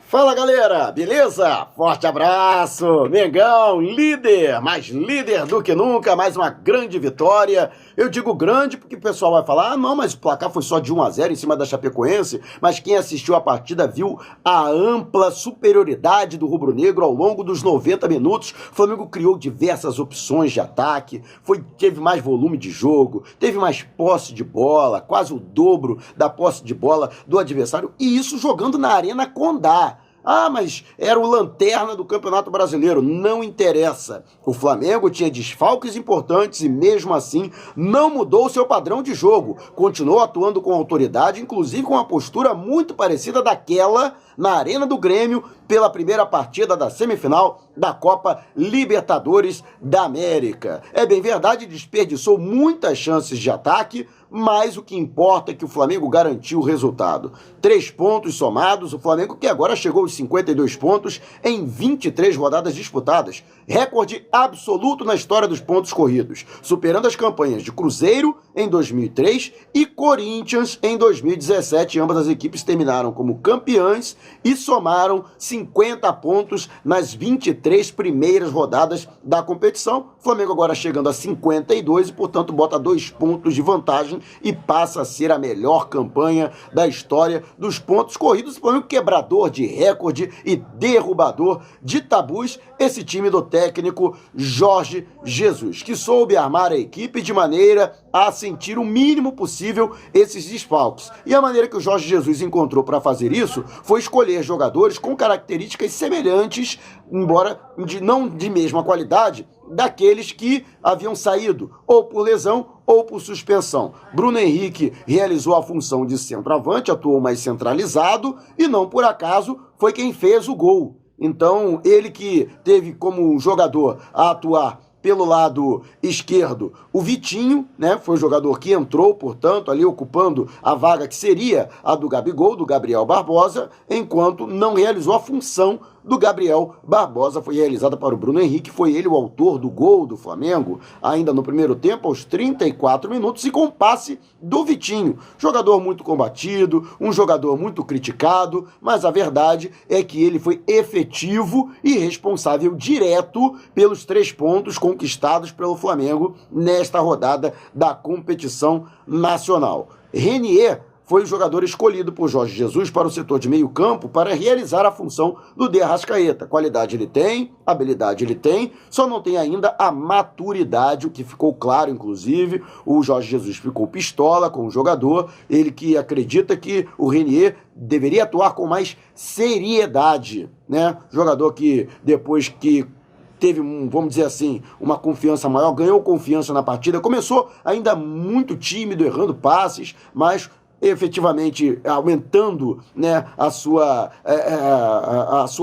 Fala galera, beleza? Forte abraço, Mengão, líder, mais líder do que nunca, mais uma grande vitória. Eu digo grande porque o pessoal vai falar, não, mas o placar foi só de 1-0 em cima da Chapecoense, mas quem assistiu a partida viu a ampla superioridade do rubro-negro ao longo dos 90 minutos. O Flamengo criou diversas opções de ataque, teve mais volume de jogo, teve mais posse de bola, quase o dobro da posse de bola do adversário, e isso jogando na Arena Condá. Ah, mas era o lanterna do Campeonato Brasileiro. Não interessa. O Flamengo tinha desfalques importantes e, mesmo assim, não mudou o seu padrão de jogo. Continuou atuando com autoridade, inclusive com uma postura muito parecida daquela na Arena do Grêmio pela primeira partida da semifinal da Copa Libertadores da América. É bem verdade, desperdiçou muitas chances de ataque, mas o que importa é que o Flamengo garantiu o resultado. 3 pontos somados, o Flamengo que agora chegou aos 52 pontos em 23 rodadas disputadas. Recorde absoluto na história dos pontos corridos, superando as campanhas de Cruzeiro em 2003 e Corinthians em 2017. Ambas as equipes terminaram como campeãs e somaram 50 pontos nas 23 primeiras rodadas da competição. O Flamengo agora chegando a 52 e, portanto, bota 2 pontos de vantagem e passa a ser a melhor campanha da história dos pontos corridos. O Flamengo quebrador de recorde e derrubador de tabus, esse time do técnico Jorge Jesus, que soube armar a equipe de maneira a sentir o mínimo possível esses desfalques. E a maneira que o Jorge Jesus encontrou para fazer isso foi escolher jogadores com características semelhantes, embora não de mesma qualidade, daqueles que haviam saído ou por lesão ou por suspensão. Bruno Henrique realizou a função de centroavante, atuou mais centralizado e não por acaso foi quem fez o gol. Então, ele que teve como jogador a atuar pelo lado esquerdo, o Vitinho, né, foi o jogador que entrou, portanto, ali ocupando a vaga que seria a do Gabigol, do Gabriel Barbosa, enquanto não realizou a função do Gabriel Barbosa, foi realizada para o Bruno Henrique, foi ele o autor do gol do Flamengo, ainda no primeiro tempo, aos 34 minutos, e com passe do Vitinho. Jogador muito combatido, um jogador muito criticado, mas a verdade é que ele foi efetivo e responsável direto pelos 3 pontos conquistados pelo Flamengo nesta rodada da competição nacional. Renier foi o jogador escolhido por Jorge Jesus para o setor de meio campo para realizar a função do De Arrascaeta. Qualidade ele tem, habilidade ele tem, só não tem ainda a maturidade, o que ficou claro, inclusive. O Jorge Jesus ficou pistola com o jogador, ele que acredita que o Renier deveria atuar com mais seriedade, né? Jogador que depois que teve, vamos dizer assim, uma confiança maior, ganhou confiança na partida, começou ainda muito tímido, errando passes, mas efetivamente aumentando, né, a sua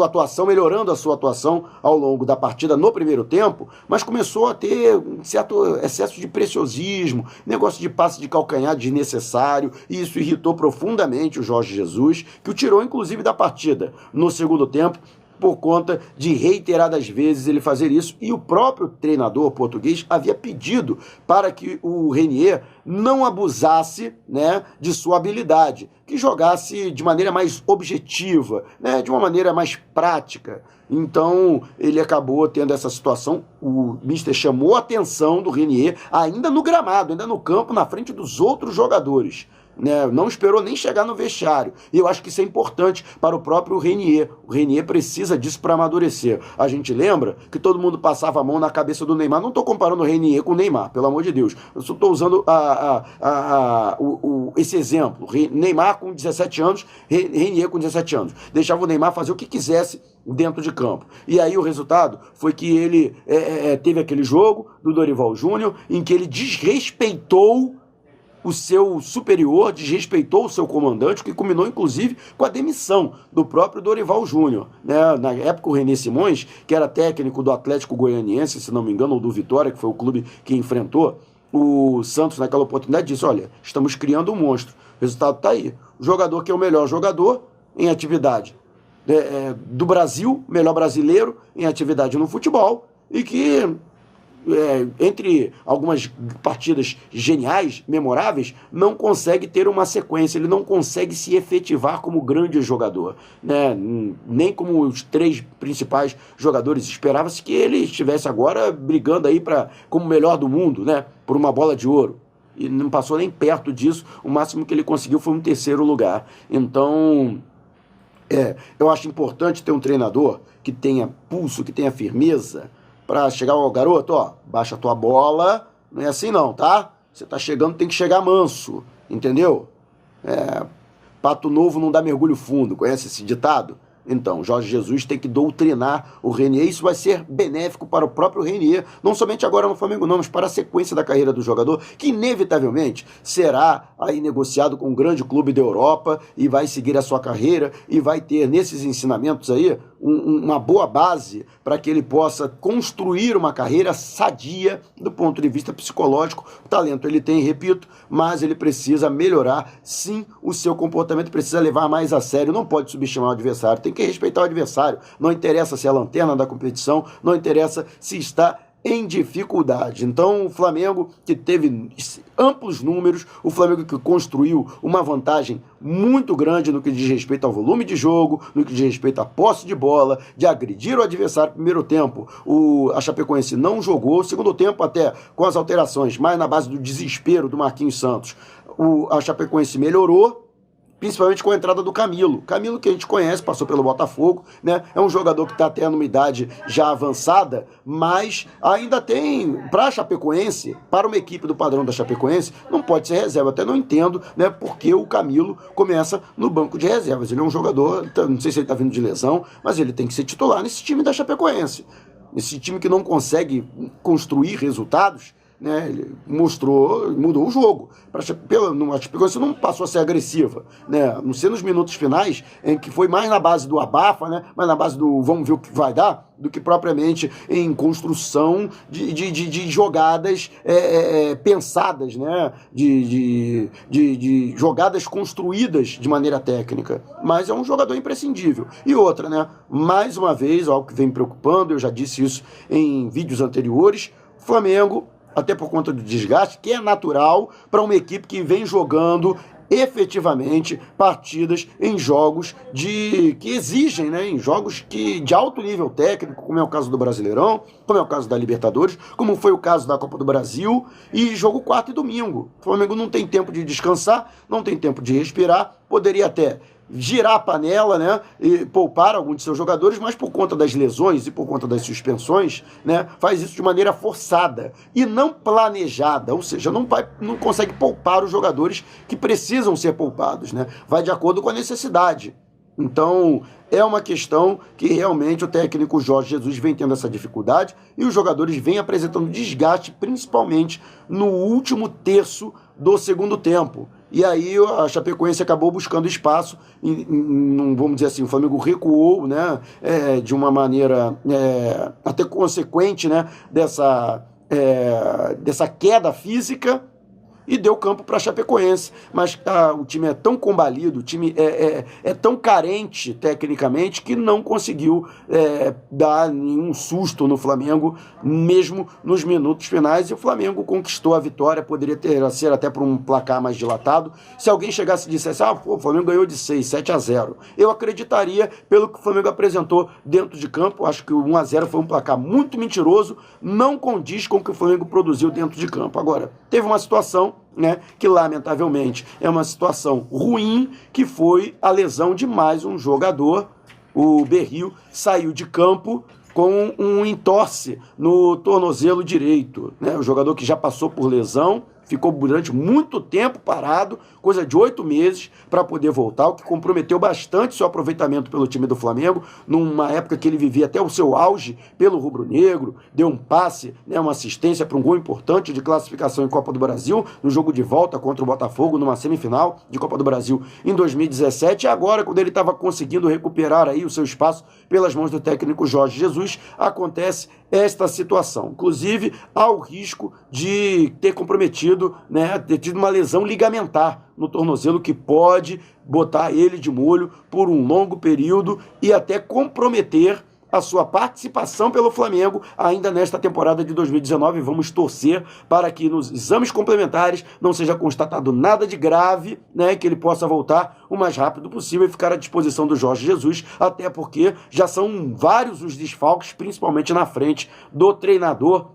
atuação, melhorando a sua atuação ao longo da partida no primeiro tempo, mas começou a ter um certo excesso de preciosismo, negócio de passe de calcanhar desnecessário, e isso irritou profundamente o Jorge Jesus, que o tirou inclusive da partida no segundo tempo, por conta de reiteradas vezes ele fazer isso, e o próprio treinador português havia pedido para que o Renier não abusasse, né, de sua habilidade, que jogasse de maneira mais objetiva, né, de uma maneira mais prática. Então ele acabou tendo essa situação, o mister chamou a atenção do Renier ainda no gramado, ainda no campo, na frente dos outros jogadores. Né, não esperou nem chegar no vestiário. E eu acho que isso é importante para o próprio Renier. O Renier precisa disso para amadurecer. A gente lembra que todo mundo passava a mão na cabeça do Neymar. Não estou comparando o Renier com o Neymar, pelo amor de Deus. Eu só estou usando esse exemplo. Neymar com 17 anos, Renier com 17 anos. Deixava o Neymar fazer o que quisesse dentro de campo. E aí o resultado foi que ele teve aquele jogo do Dorival Júnior em que ele desrespeitou o seu superior, desrespeitou o seu comandante, o que culminou, inclusive, com a demissão do próprio Dorival Júnior. Né? Na época, o René Simões, que era técnico do Atlético Goianiense, se não me engano, ou do Vitória, que foi o clube que enfrentou o Santos naquela oportunidade, disse, olha, estamos criando um monstro. O resultado está aí. O jogador que é o melhor jogador em atividade do Brasil, melhor brasileiro em atividade no futebol, e que entre algumas partidas geniais, memoráveis, não consegue ter uma sequência, ele não consegue se efetivar como grande jogador, né? Nem como os 3 principais jogadores. Esperava-se que ele estivesse agora brigando aí como o melhor do mundo, né? Por uma bola de ouro. E não passou nem perto disso, o máximo que ele conseguiu foi um 3º lugar. Então, eu acho importante ter um treinador que tenha pulso, que tenha firmeza, para chegar ao garoto, baixa a tua bola, não é assim não, tá? Você tá chegando, tem que chegar manso, entendeu? Pato novo não dá mergulho fundo, conhece esse ditado? Então, Jorge Jesus tem que doutrinar o Renier, isso vai ser benéfico para o próprio Renier, não somente agora no Flamengo não, mas para a sequência da carreira do jogador, que inevitavelmente será aí negociado com um grande clube da Europa e vai seguir a sua carreira e vai ter nesses ensinamentos aí uma boa base para que ele possa construir uma carreira sadia do ponto de vista psicológico. O talento ele tem, repito, mas ele precisa melhorar, sim, o seu comportamento, precisa levar mais a sério, não pode subestimar o adversário, tem que respeitar o adversário, não interessa se é a lanterna da competição, não interessa se está em dificuldade. Então o Flamengo, que teve amplos números, o Flamengo que construiu uma vantagem muito grande no que diz respeito ao volume de jogo, no que diz respeito à posse de bola, de agredir o adversário no primeiro tempo. A Chapecoense não jogou, segundo tempo até com as alterações, mais na base do desespero do Marquinhos Santos, a Chapecoense melhorou, principalmente com a entrada do Camilo. Camilo, que a gente conhece, passou pelo Botafogo, né? É um jogador que está até numa idade já avançada, mas ainda tem, para a Chapecoense, para uma equipe do padrão da Chapecoense, não pode ser reserva. Até não entendo, né, porque o Camilo começa no banco de reservas. Ele é um jogador, não sei se ele está vindo de lesão, mas ele tem que ser titular nesse time da Chapecoense. Esse time que não consegue construir resultados, né, ele mudou o jogo. A Chapecoense não passou a ser agressiva, né, não ser nos minutos finais, em que foi mais na base do abafa, né, mais na base do vamos ver o que vai dar, do que propriamente em construção de jogadas pensadas, né, de jogadas construídas de maneira técnica. Mas é um jogador imprescindível. E outra, né, mais uma vez, algo que vem me preocupando, eu já disse isso em vídeos anteriores, Flamengo, até por conta do desgaste, que é natural para uma equipe que vem jogando efetivamente partidas em jogos que exigem, né, em jogos de alto nível técnico, como é o caso do Brasileirão, como é o caso da Libertadores, como foi o caso da Copa do Brasil, e jogo quarta e domingo. O Flamengo não tem tempo de descansar, não tem tempo de respirar, poderia até girar a panela, né, e poupar alguns de seus jogadores, mas por conta das lesões e por conta das suspensões, né, faz isso de maneira forçada e não planejada, ou seja, não consegue poupar os jogadores que precisam ser poupados, né, vai de acordo com a necessidade. Então, é uma questão que realmente o técnico Jorge Jesus vem tendo essa dificuldade e os jogadores vêm apresentando desgaste, principalmente no último terço do segundo tempo. E aí a Chapecoense acabou buscando espaço, vamos dizer assim, o Flamengo recuou, né, de uma maneira até consequente, né, dessa queda física, e deu campo para a Chapecoense. Mas o time é tão combalido, o time é tão carente tecnicamente, que não conseguiu dar nenhum susto no Flamengo, mesmo nos minutos finais, e o Flamengo conquistou a vitória. Poderia ser até por um placar mais dilatado. Se alguém chegasse e dissesse, o Flamengo ganhou de 7-0, eu acreditaria pelo que o Flamengo apresentou dentro de campo. Acho que o 1-0 foi um placar muito mentiroso, não condiz com o que o Flamengo produziu dentro de campo. Agora, teve uma situação, né, que lamentavelmente é uma situação ruim, que foi a lesão de mais um jogador. O Berril saiu de campo com um entorse no tornozelo direito, né? O jogador que já passou por lesão, ficou durante muito tempo parado, coisa de 8 meses, para poder voltar, o que comprometeu bastante seu aproveitamento pelo time do Flamengo, numa época que ele vivia até o seu auge pelo rubro-negro, deu um passe, né, uma assistência para um gol importante de classificação em Copa do Brasil, no jogo de volta contra o Botafogo, numa semifinal de Copa do Brasil em 2017, e agora, quando ele estava conseguindo recuperar aí o seu espaço pelas mãos do técnico Jorge Jesus, acontece esta situação. Inclusive, há o risco de ter comprometido, né, ter tido uma lesão ligamentar no tornozelo, que pode botar ele de molho por um longo período e até comprometer a sua participação pelo Flamengo ainda nesta temporada de 2019. Vamos torcer para que nos exames complementares não seja constatado nada de grave, né, que ele possa voltar o mais rápido possível e ficar à disposição do Jorge Jesus, até porque já são vários os desfalques, principalmente na frente do treinador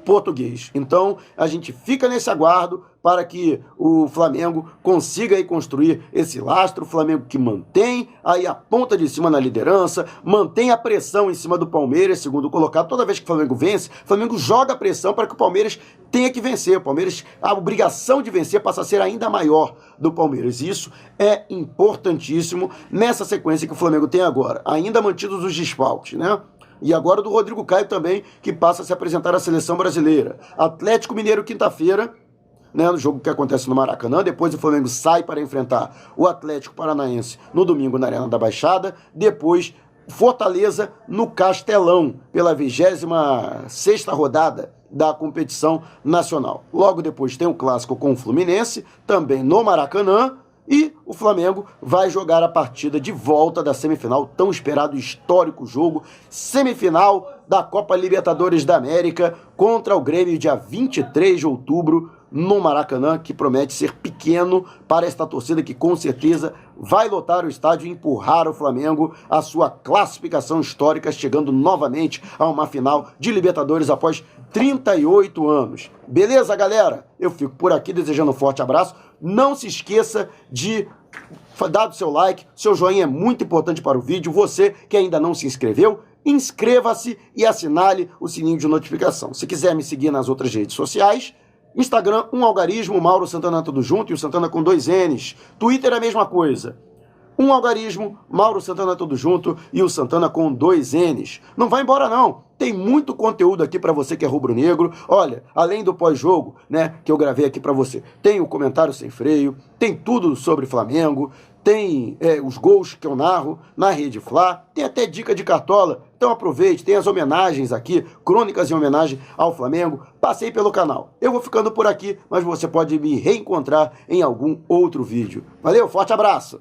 português. Então, a gente fica nesse aguardo para que o Flamengo consiga aí construir esse lastro, o Flamengo que mantém aí a ponta de cima na liderança, mantém a pressão em cima do Palmeiras, segundo colocado. Toda vez que o Flamengo vence, o Flamengo joga a pressão para que o Palmeiras tenha que vencer. O Palmeiras, a obrigação de vencer passa a ser ainda maior do Palmeiras. Isso é importantíssimo nessa sequência que o Flamengo tem agora, ainda mantidos os desfalques, né? E agora do Rodrigo Caio também, que passa a se apresentar à seleção brasileira. Atlético Mineiro, quinta-feira, né, no jogo que acontece no Maracanã. Depois o Flamengo sai para enfrentar o Atlético Paranaense no domingo na Arena da Baixada. Depois Fortaleza no Castelão, pela 26ª rodada da competição nacional. Logo depois tem o clássico com o Fluminense, também no Maracanã. E o Flamengo vai jogar a partida de volta da semifinal, tão esperado histórico jogo, semifinal da Copa Libertadores da América contra o Grêmio, dia 23 de outubro, no Maracanã, que promete ser pequeno para esta torcida que com certeza vai lotar o estádio e empurrar o Flamengo à sua classificação histórica, chegando novamente a uma final de Libertadores após 38 anos. Beleza, galera? Eu fico por aqui desejando um forte abraço. Não se esqueça de dar o seu like, seu joinha é muito importante para o vídeo. Você que ainda não se inscreveu, inscreva-se e assinale o sininho de notificação. Se quiser me seguir nas outras redes sociais, Instagram, Algarismo, Mauro Santana tudo junto, e o Santana com 2 N's. Twitter é a mesma coisa. Algarismo, Mauro Santana tudo junto e o Santana com 2 N's. Não vai embora não, tem muito conteúdo aqui para você que é rubro-negro. Olha, além do pós-jogo, né, que eu gravei aqui para você, tem o comentário sem freio, tem tudo sobre Flamengo, tem os gols que eu narro na Rede Fla, tem até dica de cartola. Então aproveite, tem as homenagens aqui, crônicas em homenagem ao Flamengo. Passei pelo canal. Eu vou ficando por aqui, mas você pode me reencontrar em algum outro vídeo. Valeu, forte abraço!